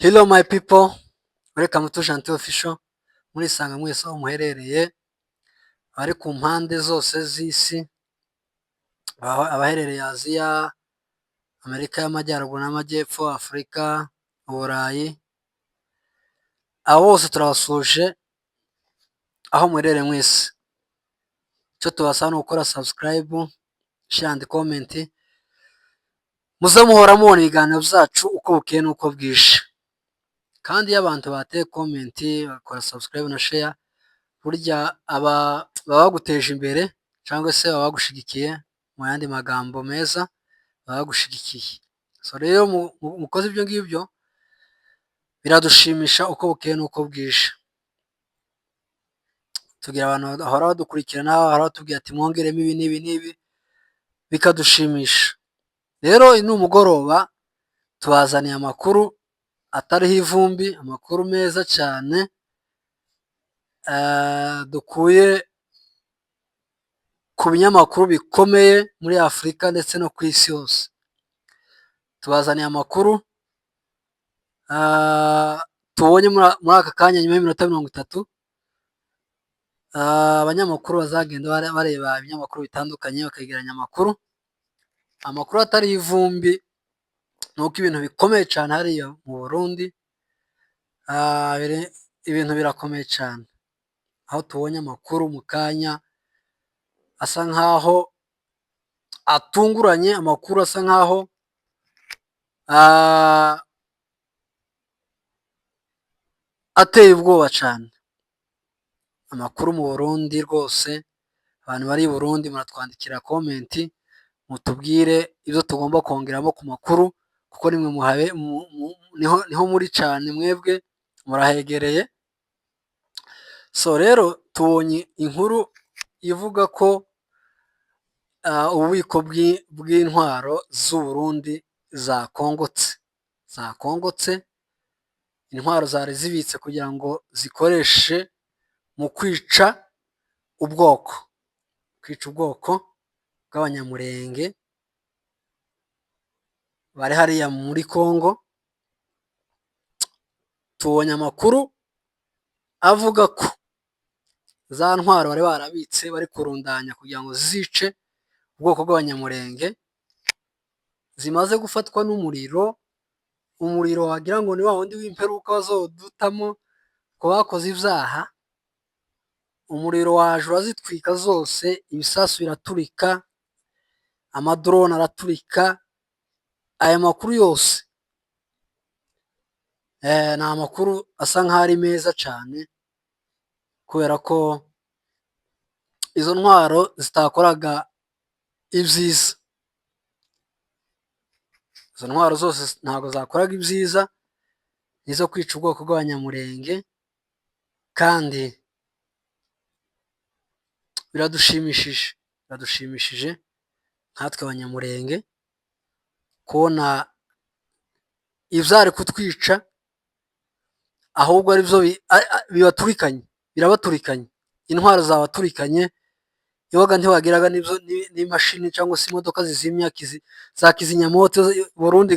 Hello my people, welcome to Gentil Official. Murisanga mwese aho muherereye, abari ku mpande zose z'isi, abaherereye Aziya, Amerika y'Amajyaruguru n'Amajyepfo, Afurika, Uburayi, abo bose turabasuje aho muherereye mwese. Icyo tubasaba ni gukora subscribe, share and comment, muze muhora mubona ibiganiro byacu uko bukeye n'uko bwije. Kandi iyo abantu bateye comment, bakora subscribe na share, burya baba baguteje imbere cyangwa se baba bagushigikiye, mu yandi magambo meza baba bagushigikiye. So rero mukoze ibyo ngibyo biradushimisha uko bukeye n'uko bwije. Tugira abantu bahora badukurikirana, bahora batubwira ati mwongeremo ibi n'ibi n'ibi, bikadushimisha. Rero ni umugoroba tubazaniye amakuru atariho ivumbi, amakuru meza cyane dukuye ku binyamakuru bikomeye muri Afurika ndetse no ku isi yose. Tubazaniye amakuru tubonye muri aka kanya nyuma y'iminota 30. Abanyamakuru bazagenda bareba ibinyamakuru bitandukanye bakegeranya amakuru atari ivumbi, nuko ibintu bikomeye cyane hariya mu Burundi. Ibintu birakomeye cyane, aho tubonye amakuru mu kanya asa nkaho atunguranye, amakuru asa nkaho ateye ubwoba cyane. Amakuru mu Burundi rwose, abantu bari i Burundi muratwandikira comment, mutubwire ibyo tugomba kongeramo ku makuru, kuko nimwe niho muri cyane, mwebwe murahegereye. So rero tubonye inkuru ivuga ko ububiko bw'intwaro z'u Burundi zakongotse. Intwaro zari zibitse kugira ngo zikoreshe mu kwica ubwoko bw'Abanyamurenge bari hariya muri Congo. Tubonye amakuru avuga ko za ntwaro bari barabitse bari kurundanya kugira ngo zice ubwoko bw'Abanyamurenge zimaze gufatwa n'umuriro wagira ngo ni wa wundi w'imperuka bazodutamo ko bakoze ibyaha. Umuriro waje urazitwika zose, ibisasu biraturika, amadrone araturika. Aya makuru yose ni amakuru asa nkaho ari meza cyane, kubera ko izo ntwaro zitakoraga ibyiza. Izo ntwaro zose ntabwo zakoraga ibyiza, nizo kwica ubwoko bw'Abanyamurenge. Kandi biradushimishije nkatwe Abanyamurenge kubona ibyari kutwica ahubwo ari byo birabaturikanye. Intwaro zabaturikanye, iwaga ntiwagiraga n'imashini cyangwa se imodoka zizimya za kizimyamoto. Burundi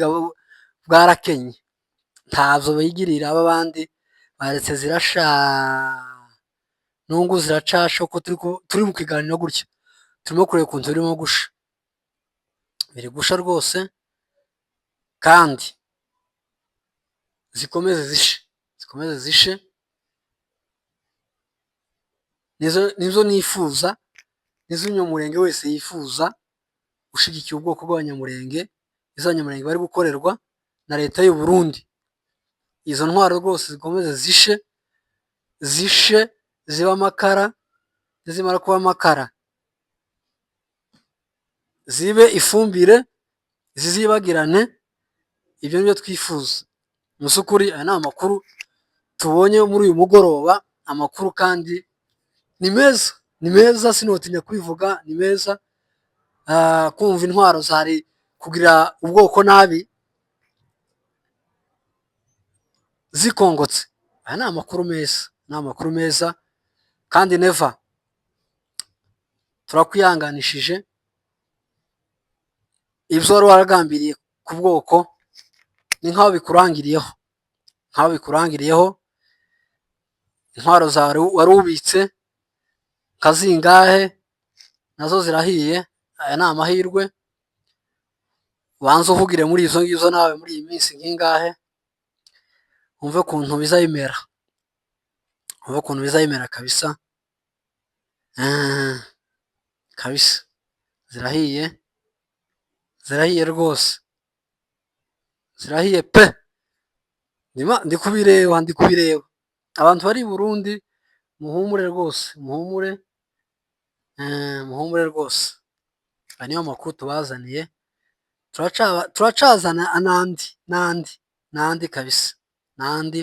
bwarakenye, ntabyo bigirira. abandi baretse zirasha, nungu ziracasha. uko turi mu kiganiro gutya turimo kureba ukuntu birimo gusha, biri gusha rwose. kandi zikomeze zishe, nizo nifuza, nizo Umunyamurenge wese yifuza, ushigikiye ubwoko bw'Abanyamurenge, izo Abanyamurenge bari gukorerwa na leta y'u Burundi. Izo ntwaro rwose zikomeze zishe ziba amakara, zimara kuba amakara zibe ifumbire, zizibagirane. Ibyo nibyo twifuza. Mu by'ukuri aya ni amakuru tubonye muri uyu mugoroba. Amakuru kandi ni meza, sinotinya kubivuga, ni meza. Kumva intwaro zari kugira ubwoko nabi zikongotse, aya ni amakuru meza. Kandi neva turakwihanganishije ibyo wari waragambiriye ku bwoko, ni nkaho bikurangiriyeho. nkaho bikurangiriyeho intwaro zawe wari ubitse kazingahe nazo zirahiye. Aya ni amahirwe, ubanza uvugire muri izo ngizo nawe muri iyi minsi nk'ingahe, wumve ukuntu bizayimera, wumve ukuntu bizayimera kabisa. Kabisa zirahiye, zirahiye rwose, zirahiye pe. Ndi kubireba abantu bari i Burundi, muhumure rwose, muhumure rwose. Aya niyo makuru tubazaniye, turacazana n'andi kabisa, n'andi